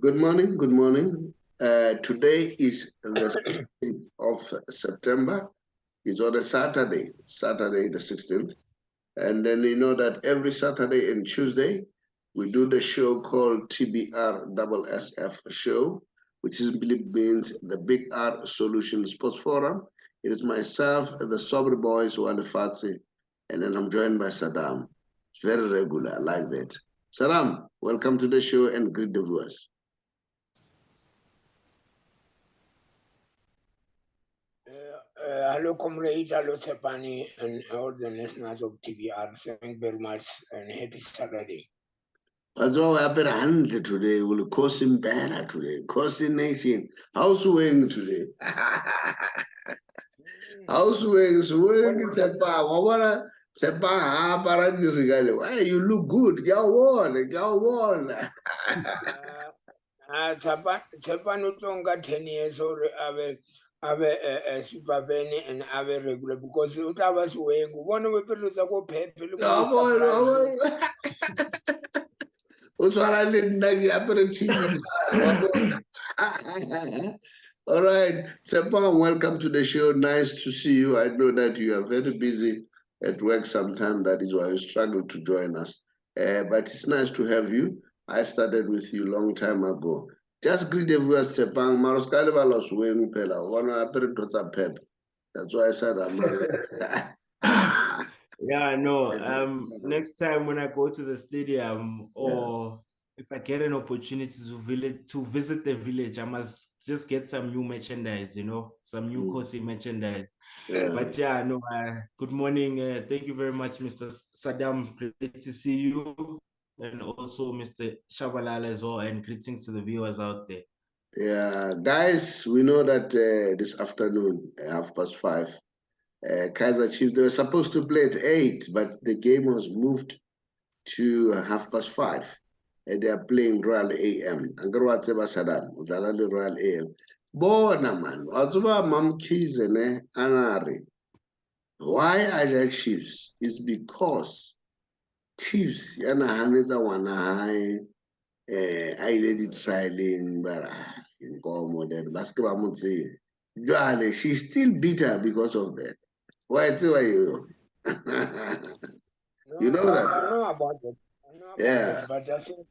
Good morning. Good morning. Today is the 16th of September. It's on a Saturday, Saturday the 16th. And then you know that every Saturday and Tuesday, we do the show called TBR SSF Show, which simply means the Big R Solution Sports Forum. It is myself, the Saubrey Boyz Walefatshe, and then I'm joined by Saddam. It's very regular, I like that. Saddam, welcome to the show and greet the viewers. Hello, comrade, hello, Tshepang, and all the listeners of TBR. Thank you very much and happy Saturday. That's why we happen handle today. We'll cause him better today. Causing nation. How's swing today? How's swing? Swing Tshepang. I wanna Tshepang. Why you look good? Go on. Tshepang utonga 10 years old. Ave super penny and ave regular because it was way. One of the people that go pay. All right, Tshepang, welcome to the show. Nice to see you. I know that you are very busy at work sometime. That is why you struggle to join us. But it's nice to have you. I started with you long time ago. Just greet the viewers, Tshepang. Maroskali balos weng pela. Wana apere tota pep. That's why I said I'm. Yeah, no. Next time when I go to the stadium or if I get an opportunity to visit the village, I must just get some new merchandise, some new Kgole merchandise. Yeah. But yeah, no. Good morning. Thank you very much, Mr. Saddam. Great to see you, and also Mr. Shabalala as well. And greetings to the viewers out there. Yeah, guys, we know that this afternoon, 5:30, Kaizer Chiefs, they were supposed to play at 8, but the game was moved to 5:30. And they are playing Royal AM. Angirwatseba Saddam, udlala Royal AM. Bona man, watsuba mamkhize ne anari. Why Kaizer Chiefs? Is because Chiefs yana hanetsa ngwana hae I did trialing, but in that basketball mutsi. Joale, she's still bitter because of that. Why you? You know that? I know about it. Yeah. But I think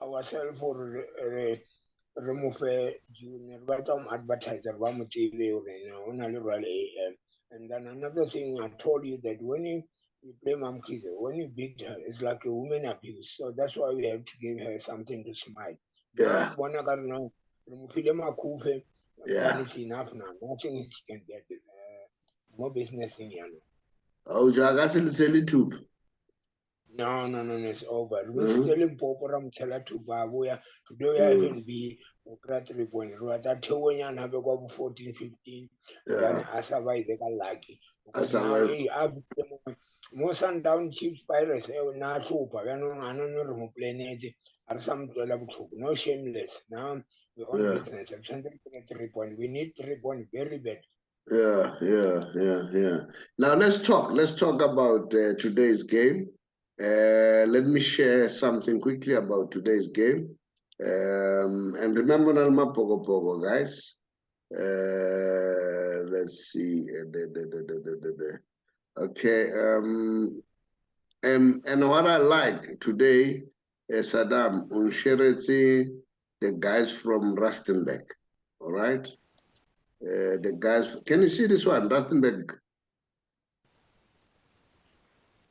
ourselves for remove junior, but advertiser, and then another thing I told you that when you play Mamkiza, when you beat her, it's like a woman abuse. So that's why we have to give her something to smile. Yeah. One I got to know, yeah. It's enough now. Nothing she can get. More business in Yano. Oh, Jagasili tube. No, it's over. We're still in Poporam Tela to Babuya. Today I even be cratering when that 2 and have a go 14, 15. Then I survive the lucky. Because now I've more Sundown Chiefs Pirates, not super. I don't know, playing or some no shameless. Now we're on business. I'm trying to get 3 points. We need 3 points very bad. Yeah. Now let's talk about today's game. Let me share something quickly about today's game. And remember Nalma Pogo, guys. Let's see. Okay. And what I like today, Saddam, Unsherezi, the guys from Rustenburg. All right. The guys, can you see this one, Rustenburg?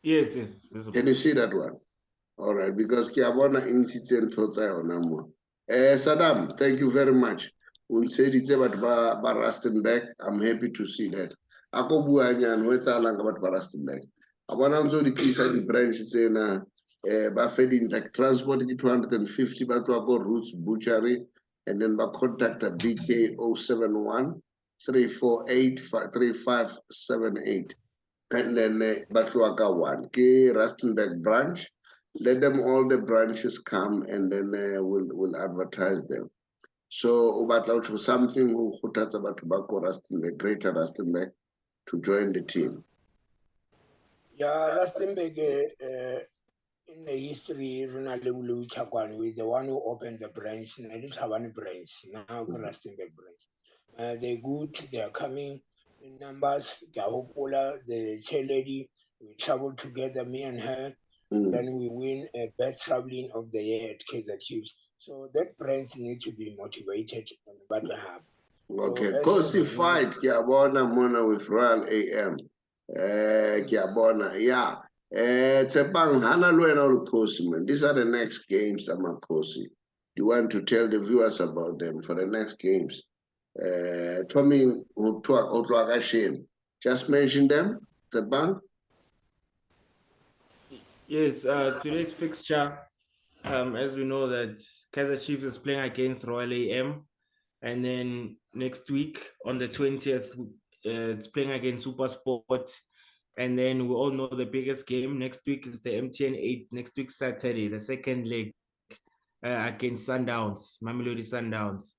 Yes. Can you see that one? All right, because Kiabona incident Saddam, thank you very much. We'll say it's about Rustenburg. I'm happy to see that. Ako buanya nwetsa lang about Rustenburg. Abona nzo di kisa di branch tsena ba feeding like transport ki 250 ba twa go Roots Butchery and then ba contact a BK 071 348 3578. And then Batuaka 1, K Rustenburg branch. Let them all the branches come and then we'll advertise them. So about something who talks about tobacco Rustenburg, Greater Rustenburg, to join the team. Yeah, Rustenburg in the history, Ronald Chakwan with the one who opened the branch, and I didn't have any branch, now Rustenburg branch. They're good, they are coming in numbers. The chair lady, we travel together, me and her, and then we win a best traveling of the year at Kaizer Chiefs. So that branch needs to be motivated on the battle hub. Okay, Kosi fight, Kiabona Mona with Royal AM. Kiabona, yeah. Tshepang, Hana Luena Kosi, man. These are the next games, Amakhosi. You want to tell the viewers about them for the next games? Tommy Otwagashin, just mention them, Tshepang. Yes, today's fixture, as we know that Kaizer Chiefs is playing against Royal AM, and then next week on the 20th, it's playing against Super Sport, and then we all know the biggest game next week is the MTN 8 next week Saturday, the second leg against Sundowns, Mamelodi Sundowns,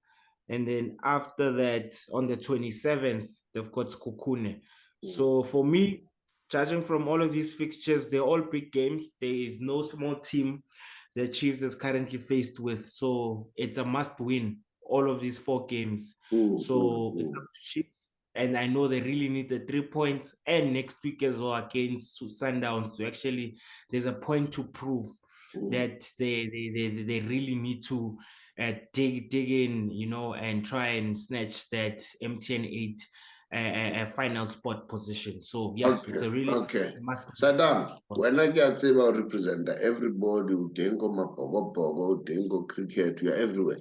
and then after that on the 27th they've got Kgole. So for me, judging from all of these fixtures, they're all big games. There is no small team the Chiefs is currently faced with. So it's a must win, all of these 4 games. So it's up to Chiefs. And I know they really need the 3 points. And next week as well against Sundowns. So actually, there's a point to prove that they really need to dig in, you know, and try and snatch that MTN 8 a final spot position. So yeah, it's a really must. Saddam, when I get about representer, everybody who dengo mapogo, dengo cricket, we are everywhere.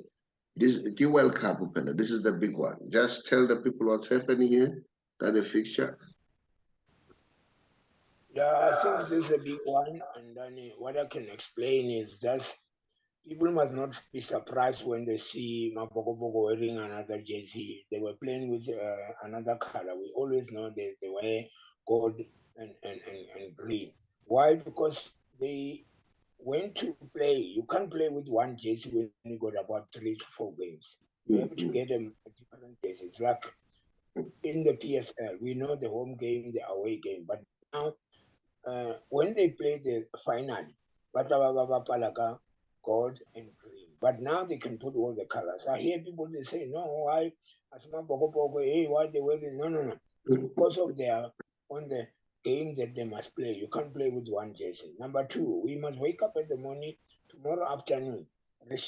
This the World Cup, this is the big one. Just tell the people what's happening here. That the fixture. Yeah, I think this is a big one, and then what I can explain is that people must not be surprised when they see Mapogopogo wearing another jersey. They were playing with another color. We always know they wear gold and green. Why? Because they went to play. You can't play with one jersey when you got about 3 to 4 games. You have to get them a different jersey. It's like in the PSL, we know the home game, the away game, but now when they play the final, gold and green. But now they can put all the colors. I hear people they say, no, why? Hey, why they wear it? No. Because of their on the game that they must play. You can't play with one jersey. Number 2, we must wake up in the morning tomorrow afternoon. Let's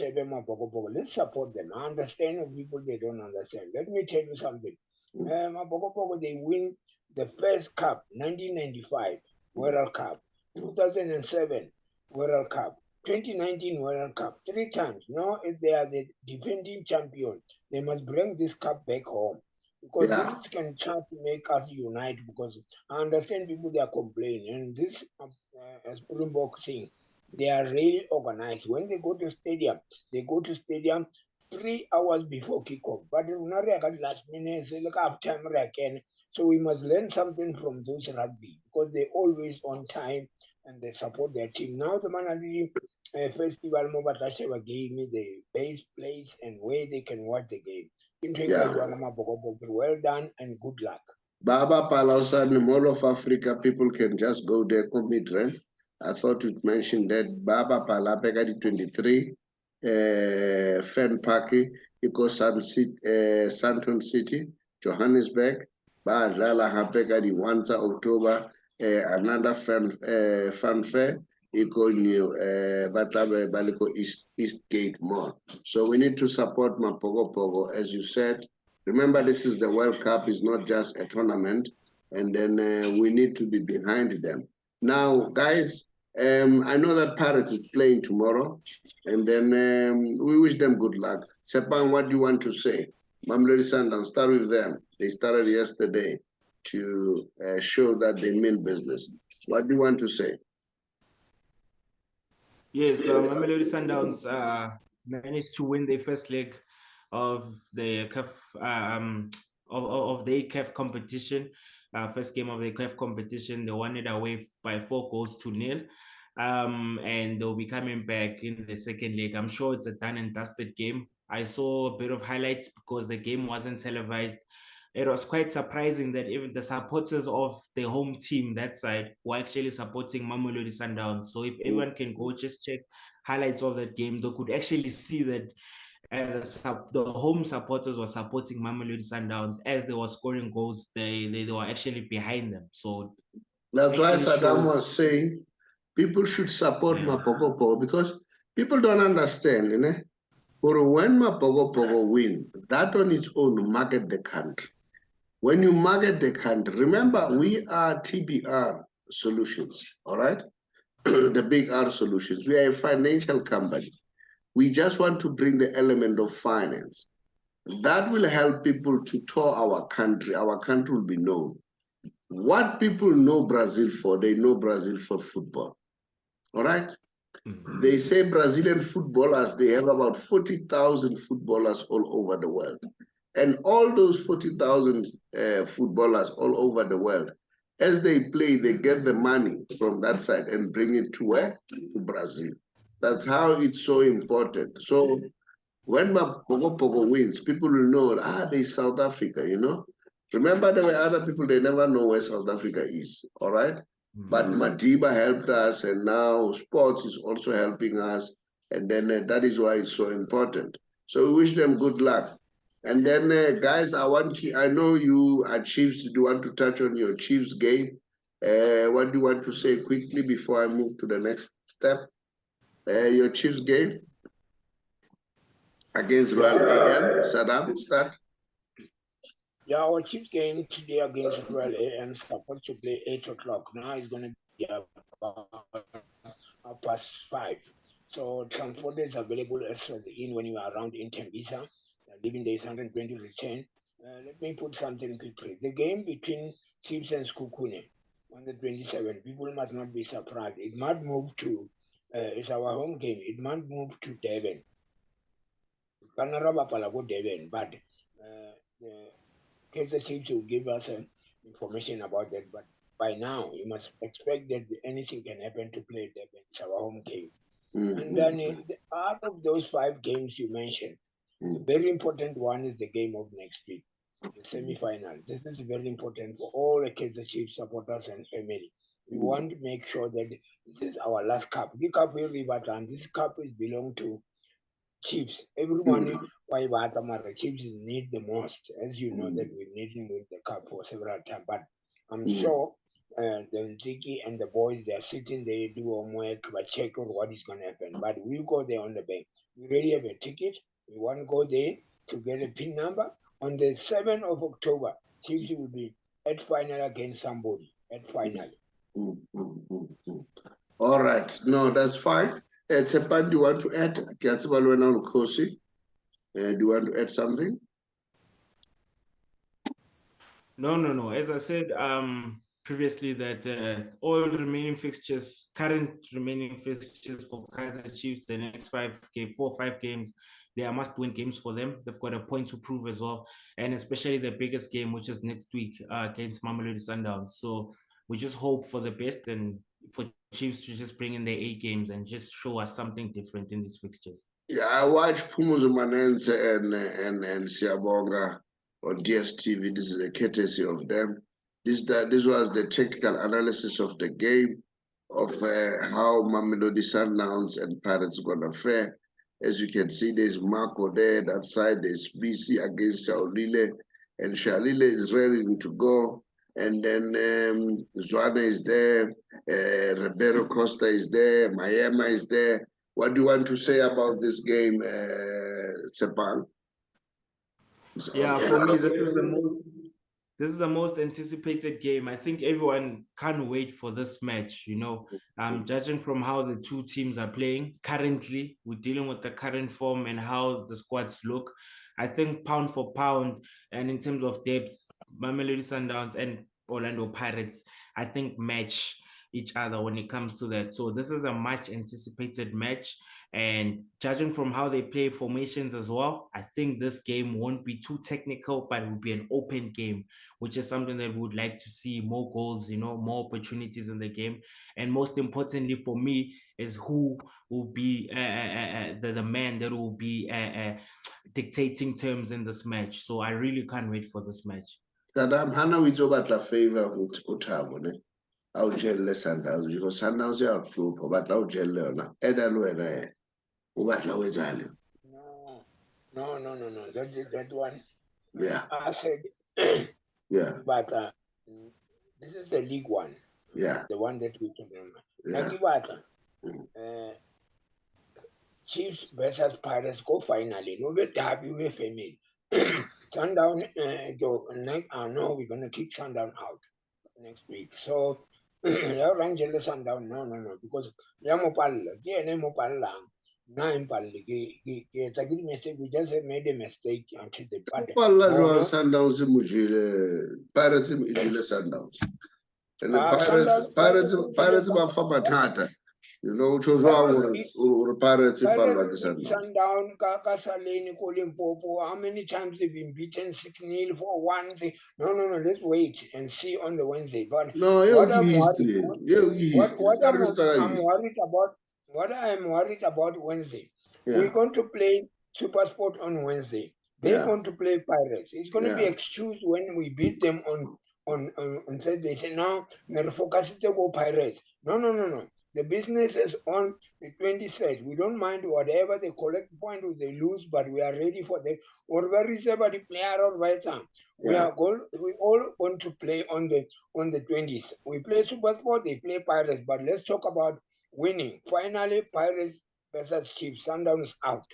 support them. I understand of people they don't understand. Let me tell you something. They win the first cup, 1995 World Cup, 2007 World Cup, 2019 World Cup, 3 times. Now, if they are the defending champion, they must bring this cup back home. Because this can try to make us unite. Because I understand people they are complaining, and this, as Purumbok saying, they are really organized. When they go to stadium, 3 hours before kickoff. But last minute, look half time again. So we must learn something from those rugby because they're always on time and they support their team. Now the Manali Festival Mobatasheva gave me the base place and where they can watch the game. Well done and good luck. Baba Palausa in the Mall of Africa, people can just go there, commit rent. I thought you'd mention that Baba Palapegadi 23, Fen Parky, Santon City, Johannesburg, Badlala Hapegadi 1 October, another fan fair, Batabe Baliko East Gate Mall. So we need to support Mapogo, as you said. Remember, this is the World Cup, it's not just a tournament, and then we need to be behind them. Now, guys, I know that Pirates is playing tomorrow, and then we wish them good luck. Tshepang, what do you want to say? Mamelodi Sundowns, start with them. They started yesterday to show that they mean business. What do you want to say? Yes, Mamelodi Sundowns managed to win their first leg of the CAF of the CAF competition. First game of the CAF competition, they won it away by 4-0. And they'll be coming back in the second leg. I'm sure it's a done and dusted game. I saw a bit of highlights because the game wasn't televised it was quite surprising that even the supporters of the home team that side were actually supporting Mamelodi Sundowns. So if everyone can go just check highlights of that game, they could actually see that the home supporters were supporting Mamelodi Sundowns as they were scoring goals. They were actually behind them. So that's why Saddam was saying people should support Mapokopoko, because people don't understand, you know. For when Mapokopoko win, that on its own market the country. When you market the country, remember we are TBR Solutions, all right? The big R Solutions. We are a financial company. We just want to bring the element of finance. That will help people to tour our country. Our country will be known. What people know Brazil for, they know Brazil for football. All right? They say Brazilian footballers, they have about 40,000 footballers all over the world. And all those 40,000 footballers all over the world, as they play, they get the money from that side and bring it to where? To Brazil. That's how it's so important. So when Pogo wins, people will know, there's South Africa, you know. Remember, there were other people, they never know where South Africa is, all right? But Madiba helped us, and now sports is also helping us. And then that is why it's so important. So we wish them good luck. And then, guys, I know you are Chiefs. Do you want to touch on your Chiefs game? What do you want to say quickly before I move to the next step? Your Chiefs game against Royal AM. Saddam, start. Yeah, our Chiefs game today against Royal AM supposed to play 8 o'clock. Now it's going to be about 5:30. So transport is available as for the in when you are around in Tembisa. Leaving there is 120 return. Let me put something quickly. The game between Chiefs and Skukune on the 27th, people must not be surprised. It might move to, it's our home game, it might move to Devon. Devon, but the Kaizer Chiefs will give us information about that. But by now, you must expect that anything can happen to play Devon. It's our home game. And then out of those 5 games you mentioned, the very important one is the game of next week, the semi-final. This is very important for all the Kaizer Chiefs supporters and family. We want to make sure that this is our last cup. The cup will be and this cup is belong to Chiefs. Everyone why the Chiefs need the most. As you know that we've needed with the cup for several times. But I'm sure the Nziki and the boys, they are sitting there, do homework, but check on what is going to happen. But we'll go there on the bank. We already have a ticket. We want to go there to get a PIN number. On the 7th of October, Chiefs will be at final against somebody. At final. All right. No, that's fine. Tshepang, do you want to add? Kgole, do you want to add something? No. As I said previously, that all remaining fixtures, current remaining fixtures for Kaizer Chiefs, the next 4 or 5 games, they are must-win games for them. They've got a point to prove as well, and especially the biggest game, which is next week against Mamelodi Sundowns. So we just hope for the best and for Chiefs to just bring in their 8 games and just show us something different in these fixtures. Yeah, I watch Pumuzo Manense and Siabonga on DSTV. This is a courtesy of them. This was the technical analysis of the game, of how Mamelodi Sundowns and Pirates are gonna fare. As you can see, there's Marco there. That side, there's BC against Shaulile, and Shaulile is ready to go. And then Zwana is there, Ribeiro Costa is there, Mayema is there. What do you want to say about this game, Tshepang? Yeah, for me, this is the most anticipated game. I think everyone can't wait for this match, you know. Judging from how the two teams are playing currently, we're dealing with the current form and how the squads look. I think pound for pound and in terms of depth, Mamelodi Sundowns and Orlando Pirates, I think match each other when it comes to that. So this is a much anticipated match. And judging from how they play formations as well, I think this game won't be too technical, but it will be an open game, which is something that we would like to see more goals, you know, more opportunities in the game. And most importantly for me is who will be the man that will be dictating terms in this match. So I really can't wait for this match. Saddam, Hana we talk about the favor with Utabo, ne? I'll jail less Sundowns because Sundowns are group, but I'll jail Leona. Edalwena, what I was telling. No. That one. Yeah. I said, Yeah. but this is the league one. Yeah. The one that we can remember. Yeah. Chiefs versus Pirates go finally. No be derby, we family. Sundown, no, we're gonna kick Sundown out next week. So Rangel Sundown, no, because Yamopal, we just made a mistake until the party. Sundowns Pirates Sundowns. And the Pirates were for Matata. You know, chose or Pirates Sundown, Kakasaleni, Kolimpopo, how many times they've been beaten 6-0 for one thing? No, let's wait and see on the Wednesday. But no, what I'm worried about Wednesday, we're going to play Super Sport on Wednesday. They're going to play Pirates. It's going to be excused when we beat them on Thursday. Say, no, we're focused to go Pirates. No. The business is on the 23rd. We don't mind whatever they collect point or they lose, but we are ready for them. Or where is everybody player or right time? We all going to play on the 20th. We play Super Sport, they play Pirates, but let's talk about winning. Finally, Pirates versus Chiefs. Sundowns out.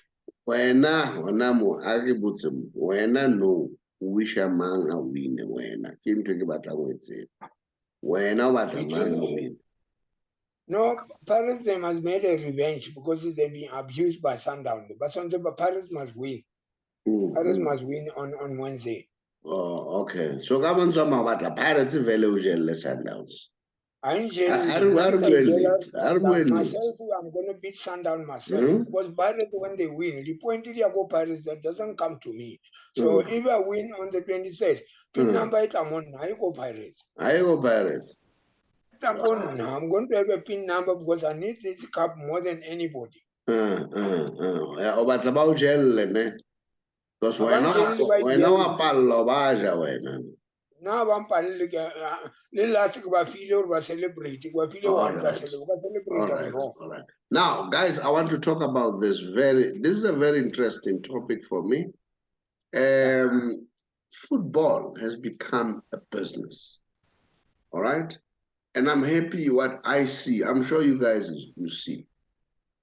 Wena no wisha manga win wena. Kim take batla ngwetse. Wena batla manga win. No, Pirates they must make a revenge because they've been abused by Sundown. But Pirates must win. Pirates must win on Wednesday. Oh, okay. So come on, some about the Pirates vele Sundowns. I'm gonna beat Sundown myself because Pirates when they win, the point go Pirates that doesn't come to me. So if I win on the 23rd, pin number it I'm on. I go Pirates. I'm going to have a pin number because I need this cup more than anybody. But about gel, because when I palo baja when. Now I'm celebrate. All right. Now, guys, I want to talk about this is a very interesting topic for me. Football has become a business. All right. And I'm happy what I see. I'm sure you guys you see.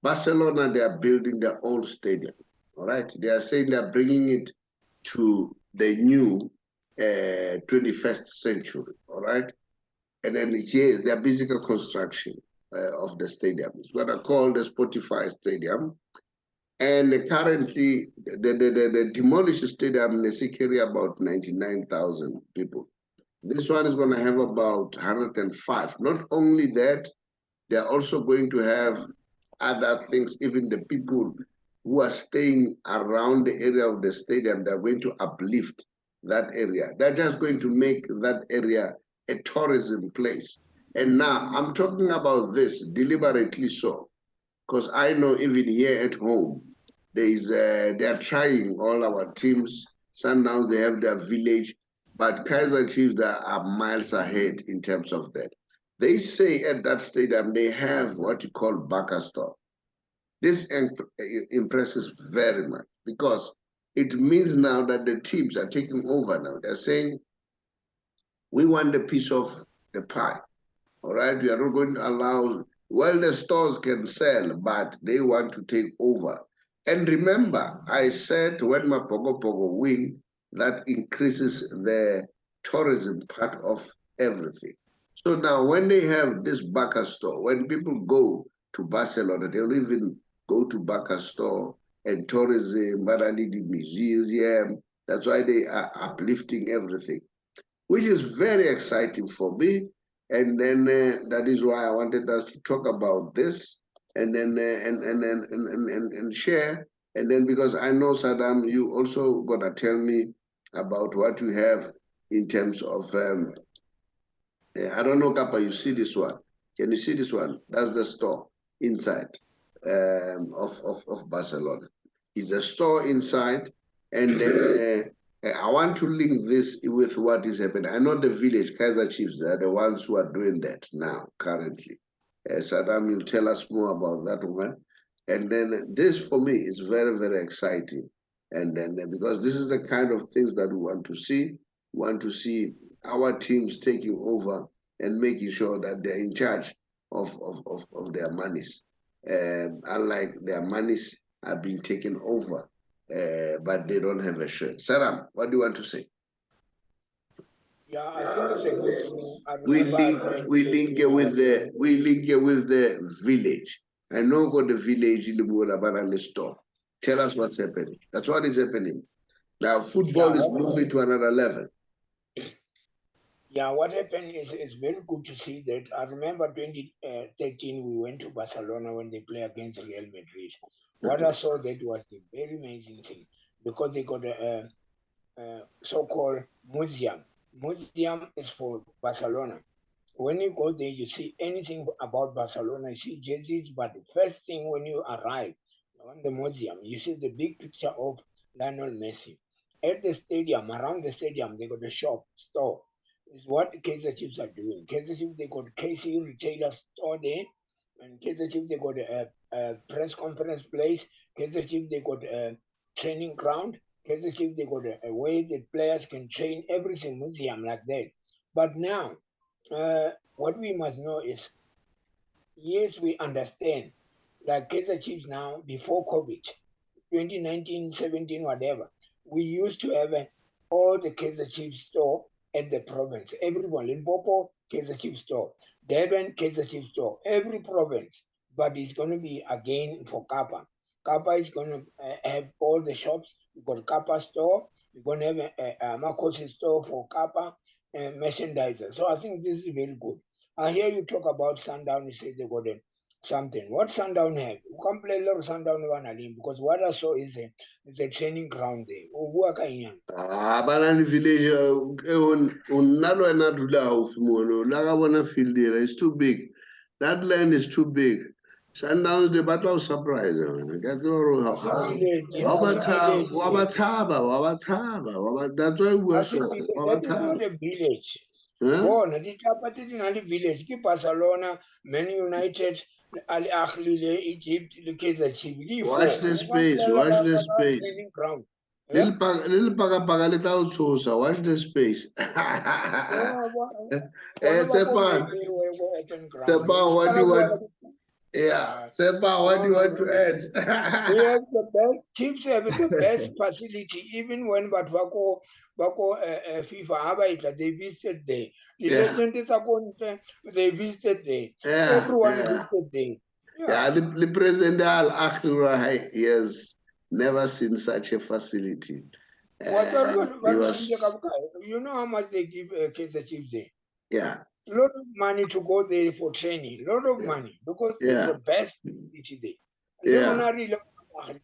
Barcelona, they are building their own stadium. All right. They are saying they're bringing it to the new 21st century, all right? And then here, they're busy construction of the stadium. It's what I call the Spotify Stadium. And currently, the demolished stadium in carry about 99,000 people. This one is going to have about 105. Not only that, they're also going to have other things, even the people who are staying around the area of the stadium, they're going to uplift that area. They're just going to make that area a tourism place. And now I'm talking about this deliberately so, because I know even here at home, they are trying all our teams. Sundowns, they have their village, but Kaizer Chiefs are miles ahead in terms of that. They say at that stadium, they have what you call Baka store. This impresses very much because it means now that the teams are taking over now. They're saying, we want a piece of the pie, all right? We are not going to allow, well, the stores can sell, but they want to take over. And remember, I said when Mapogo win, that increases the tourism part of everything. So now when they have this Baka store, when people go to Barcelona, they'll even go to Baka store and tourism, Baralidi Museum. That's why they are uplifting everything, which is very exciting for me. And then that is why I wanted us to talk about this and then and share. And then because I know, Saddam, you also gonna tell me about what you have in terms of I don't know, Kappa, you see this one. Can you see this one? That's the store inside of Barcelona. It's a store inside, and then I want to link this with what is happening. I know the village, Kaizer Chiefs, they are the ones who are doing that now, currently. Saddam will tell us more about that one. And then this, for me, is very, very exciting. And then because this is the kind of things that we want to see. We want to see our teams taking over and making sure that they're in charge of their monies. Unlike their monies are being taken over, but they don't have a share. Saddam, what do you want to say? Yeah, I think it's a good thing. We link it with the village. I know got the village in the store. Tell us what's happening. That's what is happening. Now football is moving to another level. Yeah, what happened is it's very good to see that. I remember 2013 we went to Barcelona when they play against Real Madrid. What I saw that was a very amazing thing because they got a so-called museum. Museum is for Barcelona. When you go there, you see anything about Barcelona, you see jerseys, but the first thing when you arrive on the museum, you see the big picture of Lionel Messi. At the stadium, around the stadium, they got a store. Is what Kaizer Chiefs are doing. Kaizer Chiefs, they got KC retailer store there, and Kaizer Chiefs, they got a press conference place. Kaizer Chiefs, they got a training ground. Kaizer Chiefs, they got a way that players can train, everything, museum like that. But now, what we must know is, yes, we understand, like Kaizer Chiefs now, before COVID, 2019, 17, whatever, we used to have all the Kaizer Chiefs store at the province. Everyone, Limpopo, Kaizer Chiefs store. Durban, Kaizer Chiefs store. Every province. But it's going to be again for Kappa. Kappa is going to have all the shops. We've got Kappa store. We're going to have a Amakhosi store for Kappa merchandiser. So I think this is very good. I hear you talk about Sundown. You say they got something. What Sundown have? You can't play a lot of Sundown because what I saw is a training ground there. Banana village, field there. It's too big. That land is too big. Sundowns, the battle surprise. That's why we are so. That is not a village. Bona di tlapa tse di na le village ke Barcelona, Man United, Al Ahly le Egypt le Kaizer Chiefs. Watch the space. Watch the space. Little paga little sosa. Watch the space. Tshepang, what do you want? Yeah, Tshepang, what do you want to add? We have the best Chiefs have the best facility. Even when Bako FIFA they visited there. The legend is they visited there. Everyone visited there. Yeah, the president Al Ahly, he has never seen such a facility. You know how much they give Kaizer Chiefs there? Yeah. A lot of money to go there for training. A lot of money because it's the best facility there.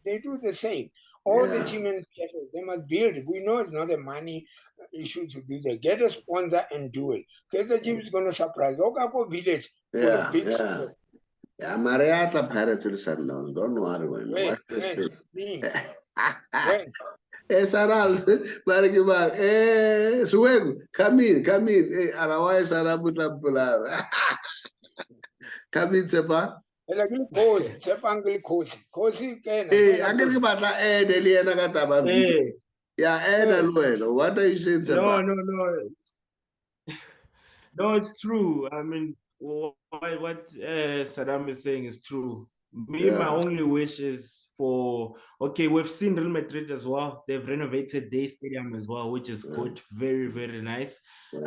They do the same. All the team and players, they must build. We know it's not a money issue to do that. Get a sponsor and do it. Kaizer Chiefs is going to surprise. Okako Village. Yeah, Mariata Pirates and Sundowns. Don't worry. Saral, Suwegu, come in. Otherwise, come in, Tshepang. What are you saying, Tshepang? No, it's true. I mean, what Saddam is saying is true. My only wish is for, we've seen Real Madrid as well. They've renovated their stadium as well, which is good. Very, very nice. With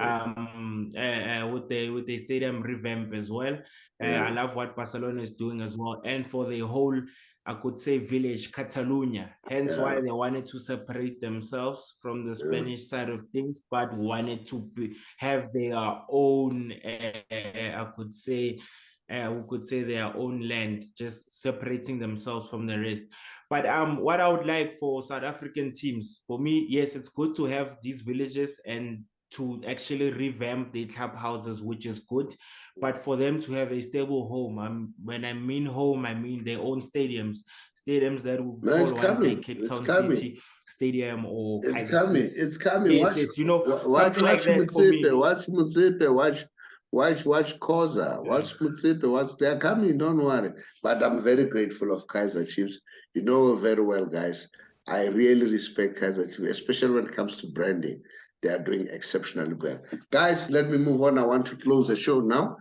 the stadium revamp as well. I love what Barcelona is doing as well. And for the whole, I could say, village, Catalonia. Hence why they wanted to separate themselves from the Spanish side of things, but wanted to have their own, I could say, we could say their own land, just separating themselves from the rest. But what I would like for South African teams, for me, yes, it's good to have these villages and to actually revamp the clubhouses, which is good. But for them to have a stable home, when I mean home, I mean their own stadiums that will call one day Cape Town City. stadium or It's Kaizer coming. Chiefs. It's coming. Yes, Watch, yes, you know, watch, something like that for me. Watch Mutsepe. Watch Koza. Watch Mutsepe. Watch. They're coming. Don't worry. But I'm very grateful of Kaizer Chiefs. You know very well, guys. I really respect Kaizer Chiefs, especially when it comes to branding. They are doing exceptionally well. Guys, let me move on. I want to close the show now.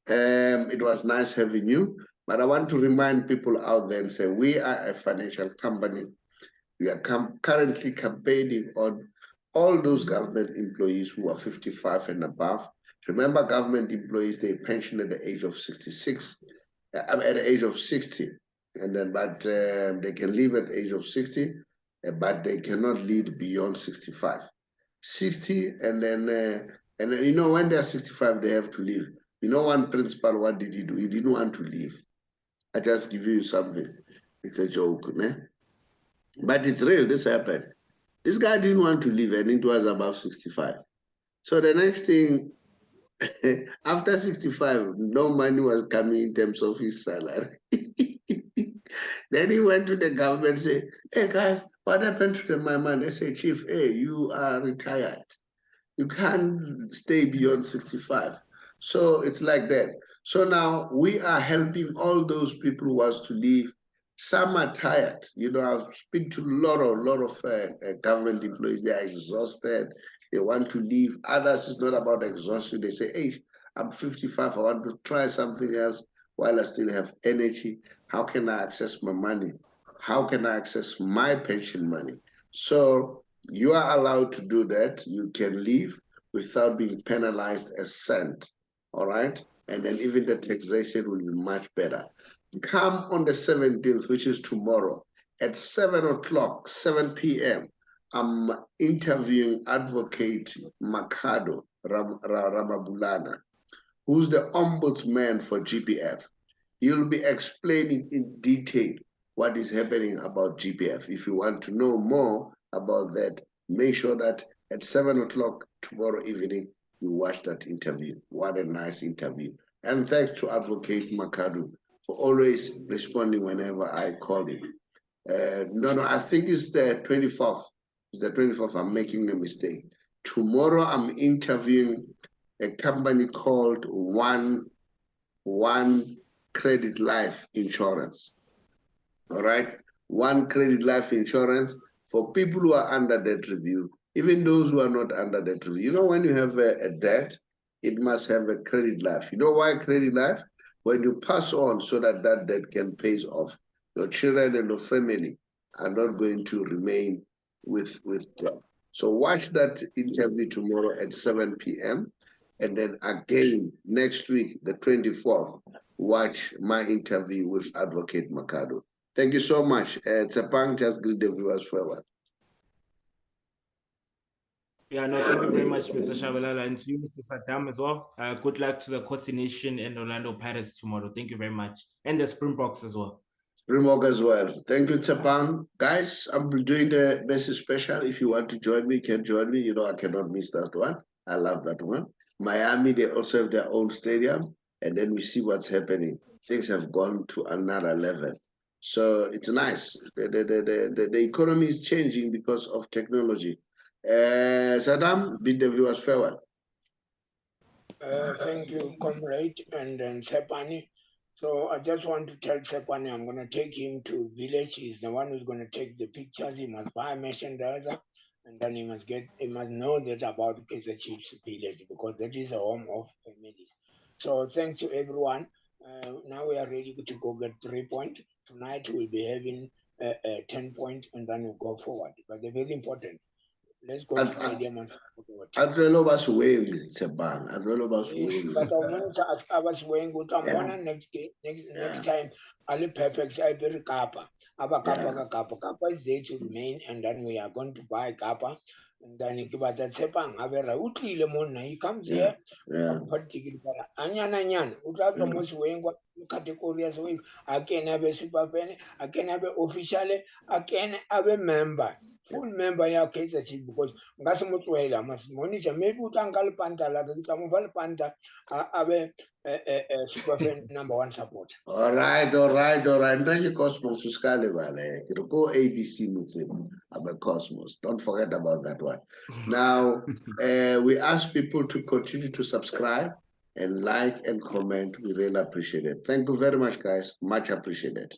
It was nice having you. But I want to remind people out there and say, we are a financial company. We are currently campaigning on all those government employees who are 55 and above. Remember, government employees, they pension at the age of 66, at the age of 60, and then they can leave at the age of 60, but they cannot lead beyond 65. 60, and then you know, when they're 65, they have to leave. You know, one principal, what did he do? He didn't want to leave. I just give you something. It's a joke, né? But it's real, this happened. This guy didn't want to leave and it was above 65. So the next thing, after 65, no money was coming in terms of his salary. Then he went to the government and said, hey guys, what happened to my money? They say, Chief, hey, you are retired. You can't stay beyond 65. So it's like that. So now we are helping all those people who wants to leave. Some are tired. You know, I speak to a lot of government employees. They are exhausted. They want to leave. Others, it's not about exhaustion. They say, hey, I'm 55. I want to try something else while I still have energy. How can I access my money? How can I access my pension money? So you are allowed to do that. You can leave without being penalized a cent, all right? And then even the taxation will be much better. Come on the 17th, which is tomorrow, at 7 o'clock, 7 p.m., I'm interviewing Advocate Makado Ramabulana, who's the ombudsman for GPF. He'll be explaining in detail what is happening about GPF. If you want to know more about that, make sure that at 7 o'clock tomorrow evening, you watch that interview. What a nice interview. And thanks to Advocate Makadu for always responding whenever I call him. No, I think it's the 24th. It's the 24th, I'm making a mistake. Tomorrow I'm interviewing a company called One Credit Life Insurance. All right? One Credit Life Insurance for people who are under debt review, even those who are not under debt review. You know, when you have a debt, it must have a credit life. You know why credit life? When you pass on so that that debt can pay off, your children and your family are not going to remain with debt. So watch that interview tomorrow at 7 p.m. And then again, next week, the 24th, watch my interview with Advocate Makado. Thank you so much. Tshepang, just greet the viewers forward. Yeah, no, thank you very much, Mr. Shabalala, and to you, Mr. Saddam, as well. Good luck to the Khosi Nation and Orlando Pirates tomorrow. Thank you very much. And the Springboks as well. Springbok as well. Thank you, Tshepang. Guys, I'm doing the Messi special. If you want to join me, you can join me. You know, I cannot miss that one. I love that one. Miami, they also have their own stadium. And then we see what's happening. Things have gone to another level. So it's nice. The economy is changing because of technology. Saddam, bid the viewers farewell. Thank you, comrade, and then Tshepani. So I just want to tell Tshepani I'm going to take him to village. He's the one who's going to take the pictures. He must buy a merchandiser, and then he must know that about Kaizer Chiefs village, because that is the home of families. So thanks to everyone. Now we are ready to go get 3 points. Tonight we'll be having 10 points, and then we'll go forward. But they're very important. Let's go to stadium and support. I'd rather was weighing, Tshepang. I'd rather was weighing. But I was weighing good. I'm one next time. I'll perfect. I do Kappa. Kappa is there to remain, and then we are going to buy Kappa. And then he got that Tshepang. He comes here. Anyan. Most weighing what categories with. I can have a super pen. I can have an official. I can have a member. full member ya Kaizer Chiefs because ngase motswela mas monitor maybe utanga le panta la ke tsa mo va le panta abe super fan #1 supporter. All right. Thank you, Cosmos. You go ABC Mutzim. I'm a Cosmos. Don't forget about that one. Now, we ask people to continue to subscribe and like and comment. We really appreciate it. Thank you very much, guys. Much appreciated.